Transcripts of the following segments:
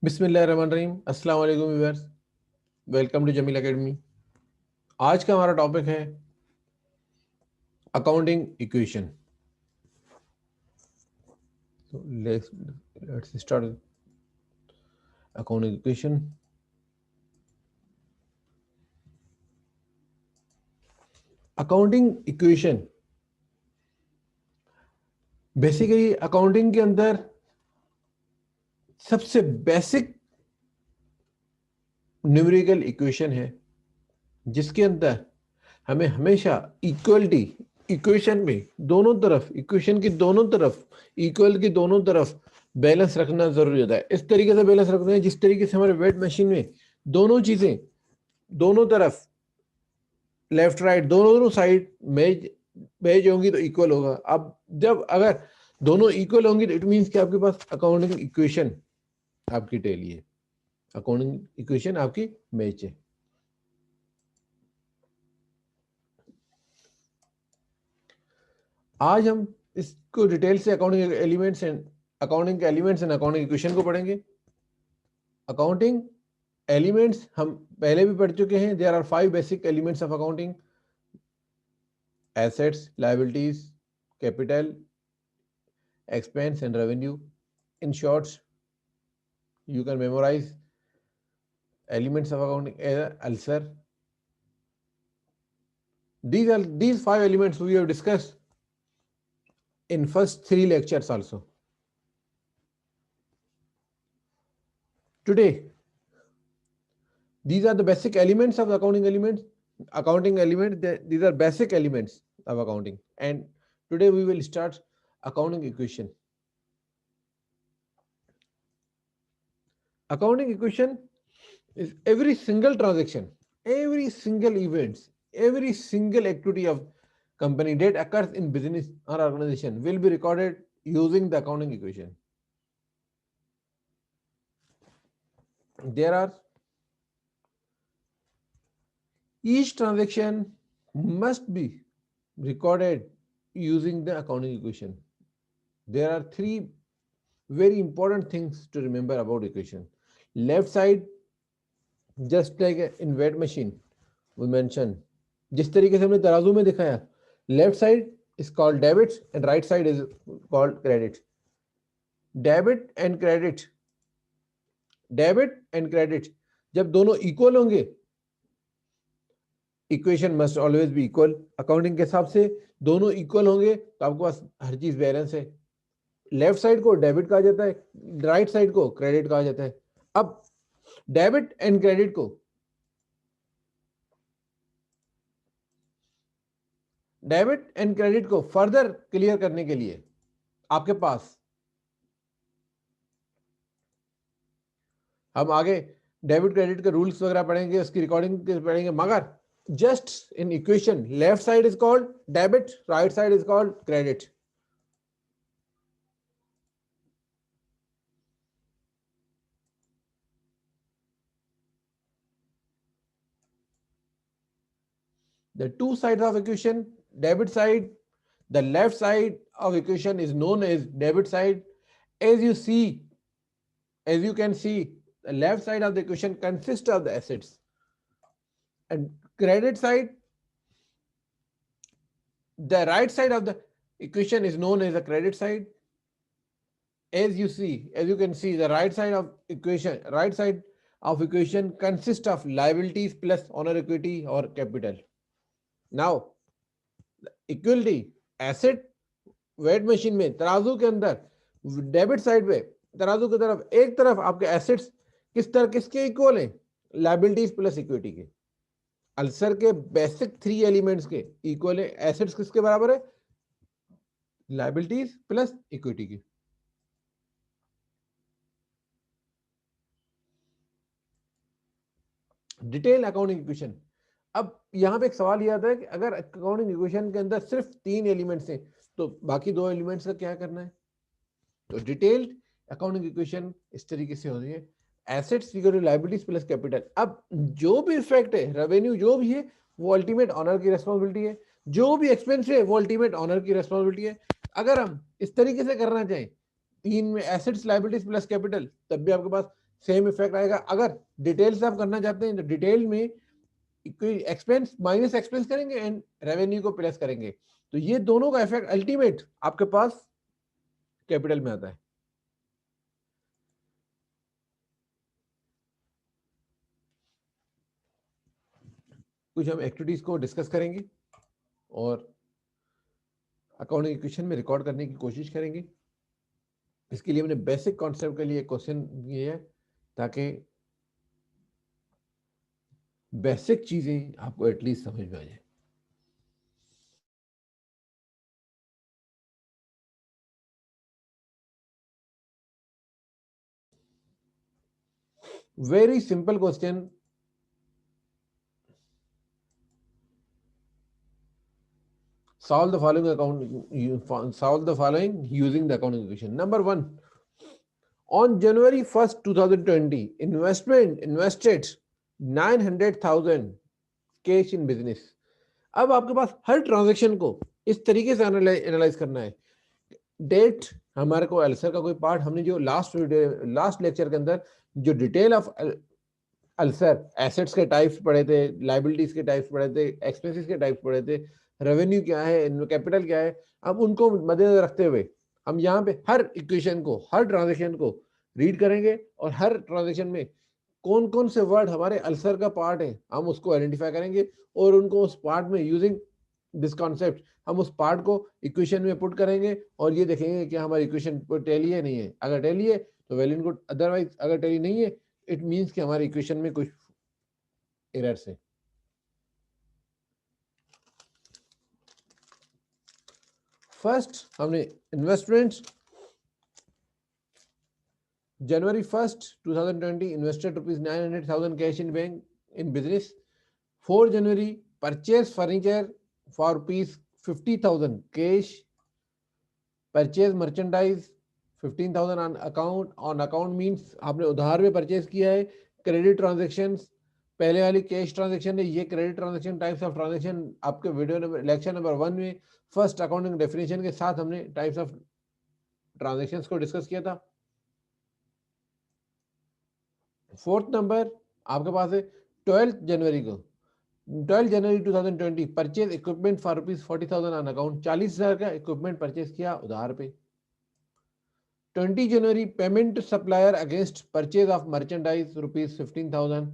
बिस्मिल्लाहिर्रहमानिर्रहीम। अस्सलाम वालेकुम viewers, welcome to Jameel Academy. आज का हमारा टॉपिक है accounting equation. Let's start accounting equation. Accounting equation basically accounting के अंदर सबसे बेसिक न्यूमेरिकल इक्वेशन है, जिसके अंदर हमें हमेशा इक्वलिटी इक्वेशन में दोनों तरफ, इक्वेशन की दोनों तरफ, इक्वल की दोनों तरफ बैलेंस रखना जरूरी होता है। इस तरीके से बैलेंस रखना है जिस तरीके से हमारे वेट मशीन में दोनों चीजें, दोनों तरफ लेफ्ट राइट दोनों साइड मेज मेज होंगी तो इक्वल होगा। अब जब अगर दोनों इक्वल होंगी तो इट मींस कि आपके पास अकाउंटिंग इक्वेशन आपकी टेली है, अकाउंटिंग इक्वेशन आपकी मैच है। आज हम इसको डिटेल से accounting elements and accounting equation को पढ़ेंगे। अकाउंटिंग एलिमेंट्स हम पहले भी पढ़ चुके हैं। There are 5 basic elements of accounting: assets, liabilities, capital, expense and revenue. In short, you can memorize elements of accounting ulcer. These 5 elements we have discussed in first 3 lectures also. Today, these are the basic elements of the accounting elements. These are basic elements of accounting, and today we will start accounting equation. Accounting equation is every single transaction, every single events, every single activity of company that occurs in business or organization will be recorded using the accounting equation. There are each transaction must be recorded using the accounting equation. There are 3 very important things to remember about equation. Left side, just like in weight machine we mentioned, जिस तरीके से हमने तराजू में दिखाया, left side is called debit and right side is called credit. Debit and credit जब दोनों equal होंगे, equation must always be equal. Accounting के हिसाब से दोनों इक्वल होंगे तो आपके पास हर चीज बैलेंस है। लेफ्ट साइड को डेबिट कहा जाता है, राइट साइड को क्रेडिट कहा जाता है। अब डेबिट एंड क्रेडिट को फर्दर क्लियर करने के लिए आपके पास, हम आगे डेबिट क्रेडिट के रूल्स वगैरह पढ़ेंगे, उसकी रिकॉर्डिंग पढ़ेंगे, मगर just in equation left side is called debit, right side is called credit. The two sides of equation, debit side, the left side of equation is known as debit side. As you can see, the left side of the equation consists of the assets, and credit side, the right side of the equation is known as the credit side. As you can see, the right side of equation consists of liabilities plus owner equity or capital. Now, equality asset weight machine में तराजू के अंदर debit side पे तराजू की तरफ एक तरफ आपके एसेट्स किसके इक्वल हैं? लायबिलिटीज प्लस इक्विटी के। अल्सर के बेसिक 3 एलिमेंट्स के इक्वल है। एसेट्स किसके बराबर है? लायबिलिटीज प्लस इक्विटी की। Detail accounting equation. अब यहां पे एक सवाल ये आता है कि अगर अकाउंटिंग इक्वेशन के अंदर सिर्फ 3 एलिमेंट्स हैं तो बाकी 2 एलिमेंट्स का क्या करना है? तो डिटेल्ड अकाउंटिंग इक्वेशन इस तरीके से होती है: assets equal to liabilities plus capital. अब जो भी इफेक्ट है, रेवेन्यू जो भी है, वो अल्टीमेट ऑनर की रेस्पॉन्सिबिलिटी है। जो भी एक्सपेंस है वो अल्टीमेट ऑनर की रेस्पॉन्सिबिलिटी है। अगर हम इस तरीके से करना चाहें 3 में एसेट्स लायबिलिटीज प्लस कैपिटल, तब भी आपके पास सेम इफेक्ट आएगा। अगर डिटेल से आप करना चाहते हैं तो डिटेल में एक्सपेंस माइनस एक्सपेंस करेंगे एंड रेवेन्यू को प्लस करेंगे, तो ये दोनों का इफेक्ट अल्टीमेट आपके पास कैपिटल में आता है। कुछ हम एक्टिविटीज को डिस्कस करेंगे और अकाउंटिंग इक्वेशन में रिकॉर्ड करने की कोशिश करेंगे। इसके लिए हमने बेसिक कॉन्सेप्ट के लिए क्वेश्चन दिए हैं ताकि बेसिक चीजें आपको एटलीस्ट समझ में आ जाए। Very simple question, solve the following solve the following using the accounting equation. Number 1, on January 1st 2020 invested 900,000 cash in business. अब आपके पास हर ट्रांजेक्शन को इस तरीके से एनालाइज करना है। डेट हमारे को अल्सर का कोई पार्ट, हमने जो लास्ट लेक्चर के अंदर जो डिटेल ऑफ अल्सर एसेट्स के टाइप्स पढ़े थे, लाइबिलिटीज के टाइप्स पढ़े थे, एक्सपेंसेस के टाइप्स पढ़े थे, रेवेन्यू क्या है, कैपिटल क्या है, अब उनको मद्देनजर रखते हुए हम यहाँ पे हर इक्वेशन को, हर ट्रांजेक्शन को रीड करेंगे और हर ट्रांजेक्शन में कौन कौन से वर्ड हमारे अल्सर का पार्ट है हम उसको आइडेंटिफाई करेंगे और उनको उस पार्ट में यूजिंग दिस कॉन्सेप्ट हम उस पार्ट को इक्वेशन में पुट करेंगे और ये देखेंगे कि हमारी इक्वेशन टैली है नहीं है। अगर टैली है तो वेल एंड गुड, अदरवाइज अगर टैली नहीं है इट मीन्स कि हमारी इक्वेशन में कुछ एरर्स है। फर्स्ट हमने investments January 1st 2020 invested rupees 900,000 cash in bank in business. 4 January purchase furniture for rupees 50,000 cash. Purchase merchandise 15,000 on account. On account means आपने उधार में परचेज किया है। क्रेडिट ट्रांजेक्शन्स पहले वाली कैश ट्रांजेक्शन है, ये credit transaction types of transaction आपके वीडियो नंबर लेक्चर नंबर 1 में फर्स्ट अकाउंटिंग डेफिनेशन के साथ हमने टाइप्स ऑफ ट्रांजेक्शन्स को डिस्कस किया था। फोर्थ नंबर आपके पास है 12 जनवरी को, 12 January 2020 purchase equipment for rupees 40,000 on account, 40,000 का इक्विपमेंट परचेज किया उधार पे। 20 January payment supplier against purchase of merchandise rupees 15,000,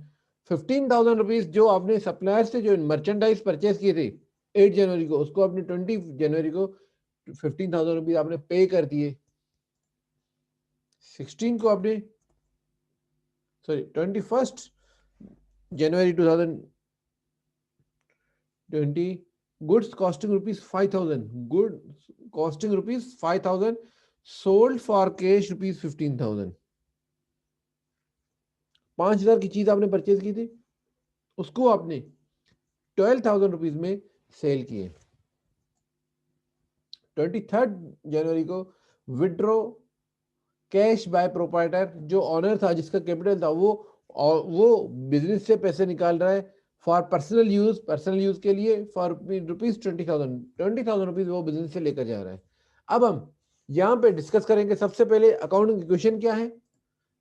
15,000 rupees जो आपने सप्लायर से जो मर्चेंडाइज परचेज किए थे 8 जनवरी को, उसको आपने 20 जनवरी को 15,000 रुपीज आपने पे कर दिए। 16 को आपने 21 जनवरी 2020 goods costing rupees 5,000, goods costing rupees 5,000 sold for cash rupees 15,000। 5,000 की चीज आपने परचेज की थी, उसको आपने 12,000 रुपीज में सेल किए। 23 जनवरी को विड्रॉ कैश बाय प्रोप्राइटर, जो ऑनर था जिसका कैपिटल था वो बिजनेस से पैसे निकाल रहा है फॉर पर्सनल यूज के लिए फॉर रुपीज 20,000 रुपीज वो बिजनेस से लेकर जा रहा है। अब हम यहाँ पे डिस्कस करेंगे सबसे पहले अकाउंटिंग इक्वेशन क्या है।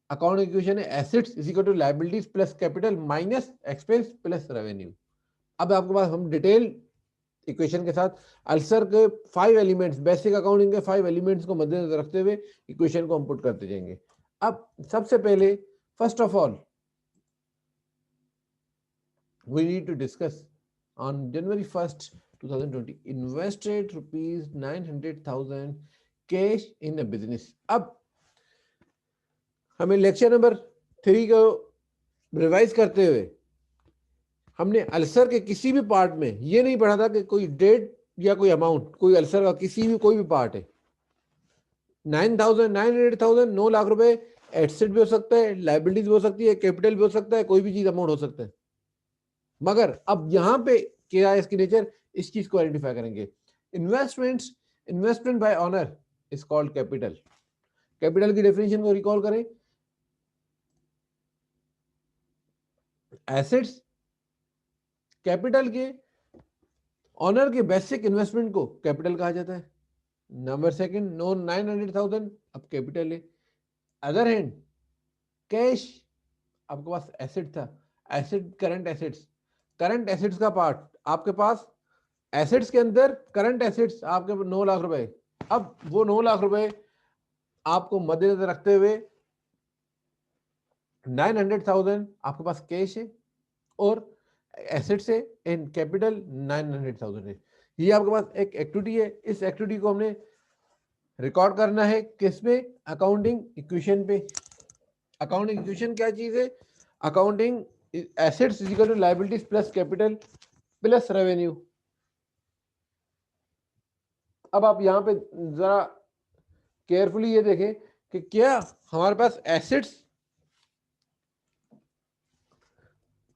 अकाउंटिंग इक्वेशन है assets is equal to liabilities plus capital minus expense plus revenue. अब आपके पास हम डिटेल इक्वेशन के साथ अल्सर के 5 एलिमेंट्स, बेसिक अकाउंटिंग के 5 एलिमेंट्स को मद्देनजर रखते हुए इक्वेशन को हम पुट करते जाएंगे। अब सबसे पहले first of all we need to discuss on January 1st 2020 invested rupees 900,000 cash in a business। अब हमें लेक्चर नंबर 3 को रिवाइज करते हुए हमने अल्सर के किसी भी पार्ट में ये नहीं पढ़ा था कि कोई डेट या कोई अमाउंट, कोई अल्सर का किसी भी कोई भी पार्ट है 900,000 9 लाख रुपए एसेट भी हो सकता है, लाइबिलिटीज भी हो सकती है, कैपिटल भी हो सकता है, कोई भी चीज अमाउंट हो सकता है। मगर अब यहां पे क्या है इसकी नेचर, इस चीज को आइडेंटिफाई करेंगे। Investment by honour is called capital. Capital की डेफिनेशन को रिकॉल करें, एसेट्स कैपिटल के ऑनर के बेसिक इन्वेस्टमेंट को कैपिटल कहा जाता है। नंबर सेकंड, नो 900,000 अब कैपिटल है। अदर हैंड कैश आपके पास एसेट था, asset current assets, current assets का पार्ट आपके पास एसेट्स के अंदर करंट एसेट्स आपके 9 लाख रुपए। अब वो 9 लाख रुपए आपको मद्देनजर रखते हुए 900,000 आपके पास कैश है और एसेट से इन कैपिटल 900,000 है। ये आपके पास एक एक्टिविटी है। इस एक्टिविटी को हमने रिकॉर्ड करना है किसमें? अकाउंटिंग इक्वेशन पे। अकाउंटिंग इक्वेशन क्या चीज है? Accounting assets is equal to liabilities plus capital plus revenue. अब आप यहां पे जरा केयरफुली ये देखें कि क्या हमारे पास एसेट्स,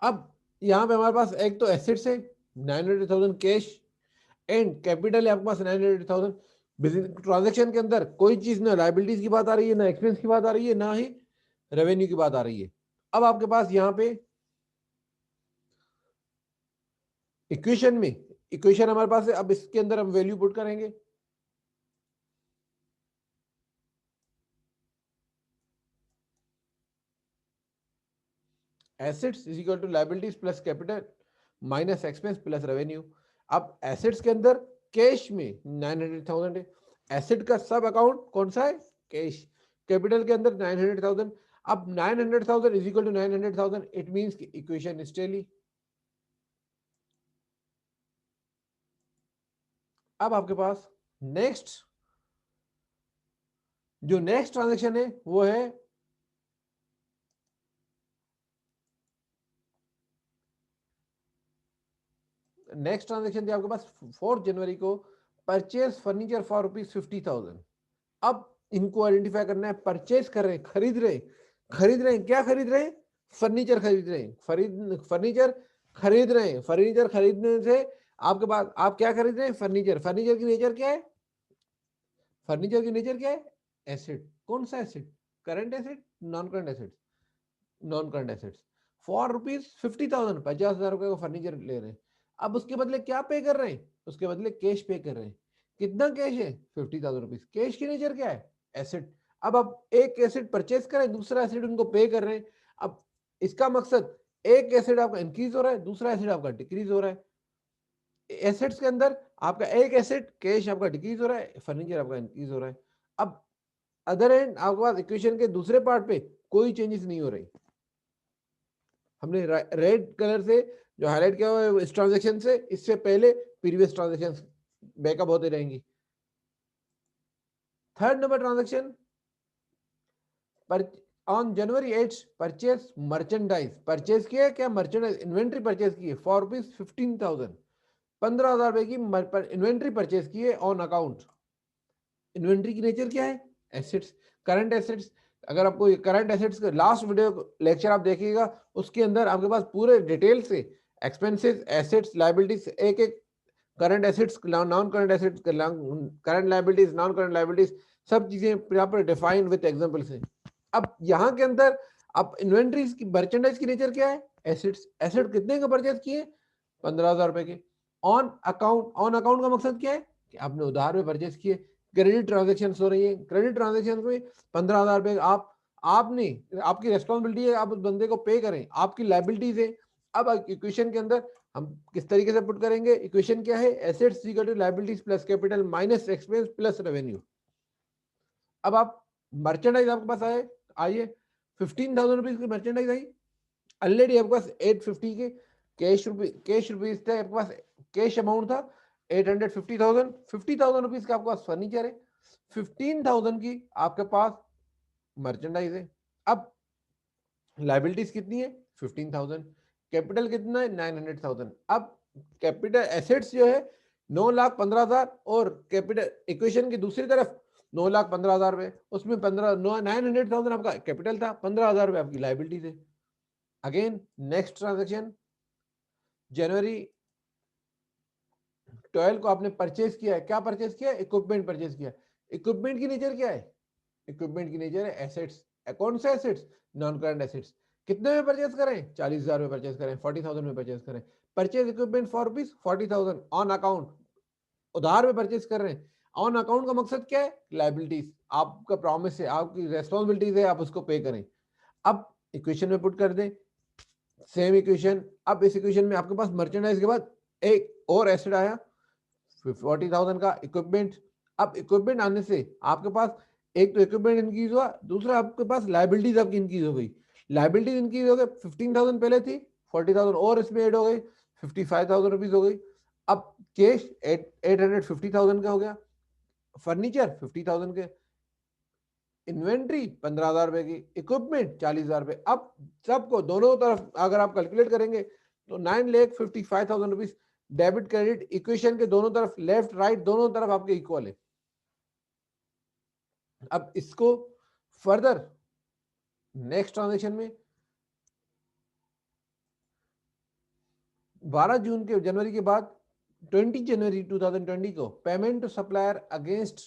अब यहां पे हमारे पास एक तो एसेट्स है 900,000 कैश एंड कैपिटल है आपके पास 900,000। ट्रांजेक्शन के अंदर कोई चीज ना लायबिलिटीज की बात आ रही है, ना एक्सपेंस की बात आ रही है, ना ही रेवेन्यू की बात आ रही है। अब आपके पास यहाँ पे इक्वेशन में, इक्वेशन हमारे पास है, अब इसके अंदर हम वैल्यू पुट करेंगे। Assets is equal to liabilities plus capital minus expense plus revenue. अब एसेट्स के अंदर कैश में 900,000 है, एसेट का सब अकाउंट कौन सा है? कैश। कैपिटल के अंदर 900,000। अब 900,000 is equal to 900,000, it means कि इक्वेशन इज टेली। अब आपके पास नेक्स्ट जो नेक्स्ट ट्रांजेक्शन है वो है नेक्स्ट ट्रांजेक्शन थी आपके पास 4 जनवरी को, परचेज फर्नीचर फॉर ₹50,000। अब इनको आइडेंटिफाई करना है, परचेज कर रहे हैं, खरीद रहे हैं, खरीद रहे हैं, क्या खरीद रहे हैं? फर्नीचर खरीद रहे हैं, फर्नीचर खरीद रहे हैं। फर्नीचर खरीदने से आपके पास आप क्या खरीद रहे हैं? फर्नीचर। फर्नीचर की नेचर क्या है? फर्नीचर की नेचर क्या है? एसेट। कौन सा asset? Current asset, non current asset? Non current assets. For ₹50,000, 50,000 रुपए का फर्नीचर ले रहे हैं। अब उसके बदले क्या पे कर रहे हैं? उसके बदले कैश पे कर रहे हैं। कितना कैश है? 50,000 रुपीज। कैश की नेचर क्या है? एसेट। अब आप एक एसेट परचेज करें, दूसरा एसेट उनको पे कर रहे हैं। अब इसका मकसद, एक एसेट आपका इंक्रीज हो रहा है, दूसरा एसेट आपका डिक्रीज हो रहा है। एसेट्स के अंदर आपका एक एसेट कैश आपका डिक्रीज हो रहा है, फर्नीचर आपका इंक्रीज हो रहा है। अब अदर एंड आपके पास इक्वेशन के दूसरे पार्ट पे कोई चेंजेस नहीं हो रही। हमने रेड कलर से जो हाईलाइट किया हुआ है इस ट्रांजेक्शन से, इससे पहले प्रीवियस ट्रांजेक्शन बैकअप होते रहेंगी। Third number transaction, on January 8 purchase merchandise. Purchase किया क्या? मर्चेंडाइज, इन्वेंट्री परचेज की है फॉर ₹15,000। 15,000 रुपए की इन्वेंट्री परचेज की है ऑन अकाउंट। इन्वेंट्री की नेचर क्या है? Assets, current assets. अगर आपको करंट एसेट्स का लास्ट वीडियो लेक्चर आप देखिएगा, उसके अंदर आपके पास पूरे डिटेल से एक्सपेंसेस, एसेट्स, लायबिलिटीज, एक एक current assets, non current assets, current liabilities, non current liabilities, सब चीजें यहाँ पर डिफाइन विद एग्जांपल से। अब यहाँ के अंदर आप इन्वेंट्रीज की, मर्चेंडाइज की नेचर क्या है? एसेट्स। एसेट कितने का परचेज किए? 15,000 रुपए के। ऑन अकाउंट, ऑन अकाउंट का मकसद क्या है? कि आपने उधार में परचेज किए, क्रेडिट ट्रांजेक्शन हो रही है। क्रेडिट ट्रांजेक्शन में 15,000 रुपए आपने, आपकी रेस्पॉन्सिबिलिटी है, आप उस बंदे को पे करें, आपकी लाइबिलिटीज है। अब इक्वेशन के अंदर हम किस तरीके से पुट करेंगे? इक्वेशन क्या है? Assets equal to liabilities plus capital minus expense plus revenue. अब आप मर्चेंडाइज आपके पास आइए 15,000 रुपीज की मर्चेंडाइज आई। ऑलरेडी आपके पास 850 के कैश रुपीज थे आपके पास, कैश अमाउंट था 850,000। 50,000 रुपीज का आपके पास फर्नीचर है, 15,000 की आपके पास मर्चेंडाइज है। अब लाइबिलिटीज कितनी है? 15,000। कैपिटल कितना है? 900,000। अब कैपिटल एसेट्स जो है 9,15,000 और कैपिटल इक्वेशन की दूसरी तरफ 9,15,000 रुपए, उसमें 900,000 आपका कैपिटल था, 15,000 रुपए आपकी लाइबिलिटीज है। अगेन नेक्स्ट ट्रांजेक्शन, जनवरी 12 को आपने परचेज किया है। क्या परचेज किया? इक्विपमेंट परचेज किया। इक्विपमेंट की नेचर क्या है? इक्विपमेंट की नेचर है एसेट्स। कौन से एसेट्स? Non current assets. कितने में परचेज करें? 40,000 में परचेज करें, 40,000 में परचेज करें। Purchase equipment for ₹40,000 on account, उधार में परचेज कर रहे हैं। ऑन अकाउंट का मकसद क्या है? लाइबिलिटीज, आपका प्रॉमिस है, आपकी रेस्पॉन्सिबिलिटीज है, आप उसको पे करें। अब इक्वेशन में पुट कर दें, सेम इक्वेशन। अब इस इक्वेशन में आपके पास मर्चेंडाइज के बाद एक और एसेट आया 40,000 का इक्विपमेंट। अब इक्विपमेंट आने से आपके पास एक तो इक्विपमेंट इंक्रीज हुआ, दूसरा आपके पास लाइबिलिटीज आपकी इंक्रीज हो गई। लाइबिलिटीज इंक्रीज हो गई, 15,000 पहले थी, 40,000 और इसमें ऐड हो गई, 55,000 रुपीज हो गई। अब कैश 850,000 का हो गया, फर्नीचर 50,000 के, इन्वेंट्री 15,000 रुपए की, इक्विपमेंट 40,000 रुपए। अब सबको दोनों तरफ अगर आप कैलकुलेट करेंगे तो 9,55,000 रुपीज डेबिट क्रेडिट इक्वेशन के दोनों तरफ, लेफ्ट राइट दोनों तरफ आपके इक्वल है। अब इसको फर्दर नेक्स्ट ट्रांजेक्शन में 12 जून के जनवरी के बाद 20 जनवरी 2020 को payment to supplier against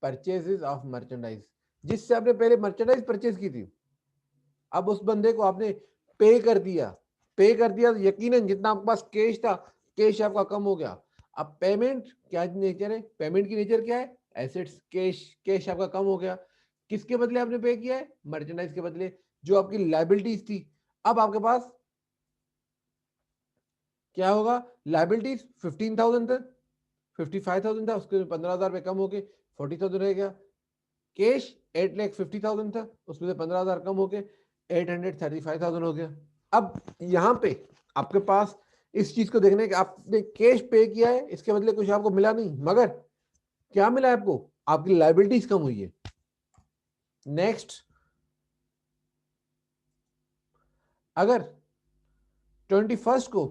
purchases of merchandise, जिससे आपने पहले मर्चेंडाइज परचेज की थी, अब उस बंदे को आपने पे कर दिया। तो यकीनन जितना आपके पास कैश था, कैश आपका कम हो गया। अब पेमेंट क्या नेचर है, पेमेंट की नेचर क्या है, एसेट्स, कैश आपका कम हो गया। किसके बदले आपने पे किया है, मर्चेंडाइज के बदले, जो आपकी लाइबिलिटीज थी। अब आपके पास क्या होगा, लाइबिलिटीज 15,000 था, 55,000 था, उसके 15,000 रुपए कम होके 40,000 रह गया। कैश 8,50,000 था, उसमें से 15,000 कम होके 835,000 हो गया। अब यहाँ पे आपके पास इस चीज को देखने के, आपने कैश पे किया है, इसके बदले कुछ आपको मिला नहीं, मगर क्या मिला है आपको, आपकी लाइबिलिटीज कम हुई है। नेक्स्ट, अगर 21st को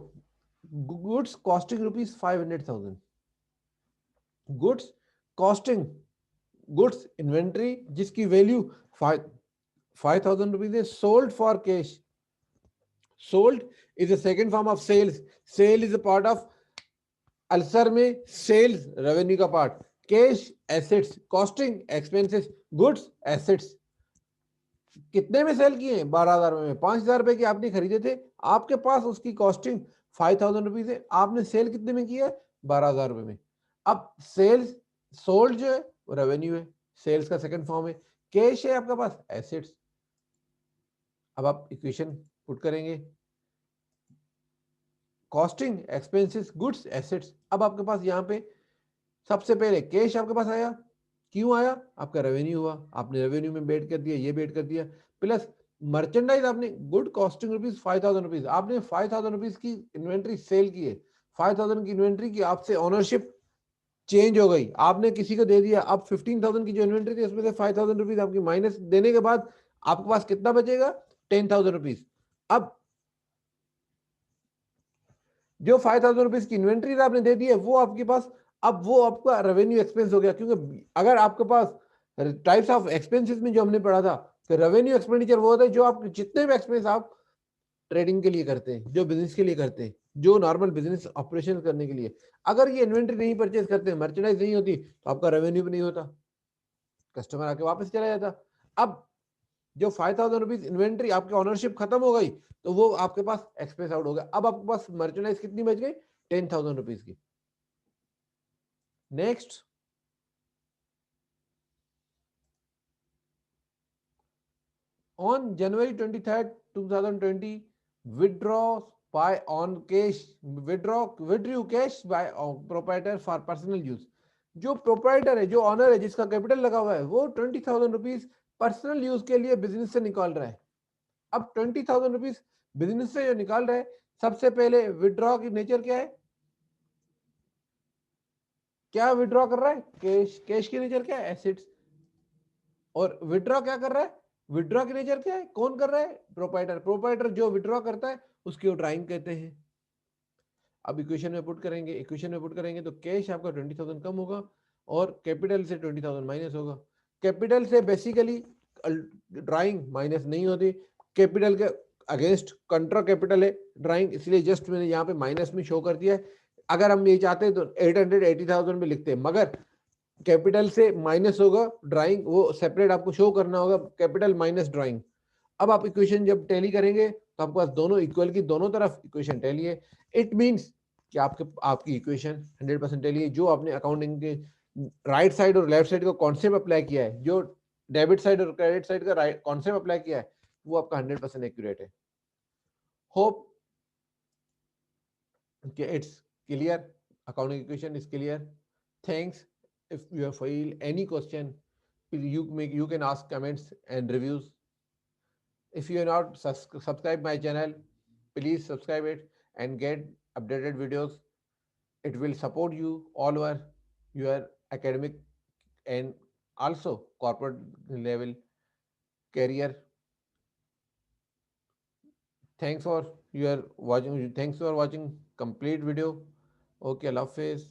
goods costing rupees 500,000, goods costing, goods inventory जिसकी वैल्यू 5,000 रुपीज है, sold for cash. Sold is a second form of sales, sale is a part of अल्सर में सेल्स रेवेन्यू का part, cash assets, costing expenses, goods assets. कितने में cell किए हैं, 12,000 में, 5,000 रुपए की आपने खरीदे थे, आपके पास उसकी कॉस्टिंग 5,000 रुपीज है, आपने सेल कितने में किया है, 12,000 रुपए में। अब सेल्स, सोल्ड जो है वो रेवेन्यू है, सेल्स का सेकंड फॉर्म है। कैश है आपके पास, एसेट्स। अब आप इक्वेशन पुट करेंगे, कॉस्टिंग एक्सपेंसेस गुड्स एसेट्स। अब आपके पास यहाँ पे सबसे पहले कैश आपके पास आया, क्यों आया, आपका रेवेन्यू हुआ, आपने रेवेन्यू में बेट कर दिया, ये बेट कर दिया, प्लस मर्चेंडाइज आपने गुड कॉस्टिंग रुपीज 5,000 रुपीज, आपने 5,000 रुपीज की इन्वेंट्री सेल की है, 5,000 की इन्वेंट्री की आपसे ऑनरशिप चेंज हो गई, आपने किसी को दे दिया। अब 15,000 की जो इन्वेंट्री थी उसमें से 5,000 रुपीज आपकी माइनस देने के बाद आपके पास कितना बचेगा, 10,000 रुपीज। अब जो 5,000 रुपीज की इन्वेंट्री आपने दे दी है वो आपके पास, अब वो आपका रेवेन्यू एक्सपेंस हो गया। क्योंकि अगर आपके पास टाइप्स ऑफ एक्सपेंसेस में जो हमने पढ़ा था, तो रेवेन्यू एक्सपेंडिचर वो होता है जो आप जितने भी एक्सपेंस आप ट्रेडिंग के लिए करते हैं, जो बिजनेस के लिए करते हैं, जो नॉर्मल बिजनेस ऑपरेशन करने के लिए, अगर ये इन्वेंट्री नहीं परचेज करते, मर्चेंडाइज नहीं होती, तो आपका रेवेन्यू भी नहीं होता, कस्टमर आके वापस चला जाता। अब जो 5,000 रुपीज इन्वेंट्री आपकी ऑनरशिप खत्म हो गई, तो वो आपके पास एक्सपेंस आउट हो गया। अब आपके पास मर्चेंडाइज कितनी बच गई, 10,000 रुपीज की। Next, on January 23rd 2020, withdrew cash by proprietor for personal use। जो प्रोप्राइटर है, जो ऑनर है, जिसका कैपिटल लगा हुआ है, वो 20,000 रुपीज पर्सनल यूज के लिए बिजनेस से निकाल रहा है। अब 20,000 रुपीज बिजनेस से जो निकाल रहा है, सबसे पहले विड्रॉ की नेचर क्या है, क्या विड्रॉ कर रहा है, कैश। कैश की नेचर क्या है, एसेट्स। और विड्रॉ क्या कर रहा है, विड्रॉ की नेचर क्या है, कौन कर रहा है, प्रोप्राइटर। प्रोप्राइटर जो विड्रॉ करता है उसकी वो ड्राइंग कहते हैं। अब इक्वेशन में पुट करेंगे, तो कैश आपका 20,000 कम होगा और कैपिटल से 20,000 माइनस होगा। कैपिटल से बेसिकली ड्राइंग माइनस नहीं होती, कैपिटल के अगेंस्ट कंट्रा कैपिटल है ड्राइंग, इसलिए जस्ट मैंने यहाँ पे माइनस में शो कर दिया है। अगर हम ये चाहते हैं तो 880,000 में लिखते हैं, मगर कैपिटल से माइनस होगा ड्राइंग, वो सेपरेट आपको शो करना होगा, कैपिटल माइनस ड्राइंग। अब आप इक्वेशन जब टैली करेंगे तो आपके पास दोनों इक्वल की दोनों तरफ इक्वेशन टैली है। इट मींस कि आपकी इक्वेशन 100% टैली है। जो आपने अकाउंटिंग के राइट साइड और लेफ्ट साइड का कॉन्सेप्ट अप्लाई किया है, जो डेबिट साइड और क्रेडिट साइड का कॉन्सेप्ट अप्लाई किया है, वो आपका 100% एक्यूरेट है। Hope it's clear, accounting equation is clear. Thanks. If you have feel any question, you can ask comments and reviews. If you are not subscribe my channel, please subscribe it and get updated videos. It will support you all over your academic and also corporate level career. Thanks for watching complete video. Okay, Allah Hafiz.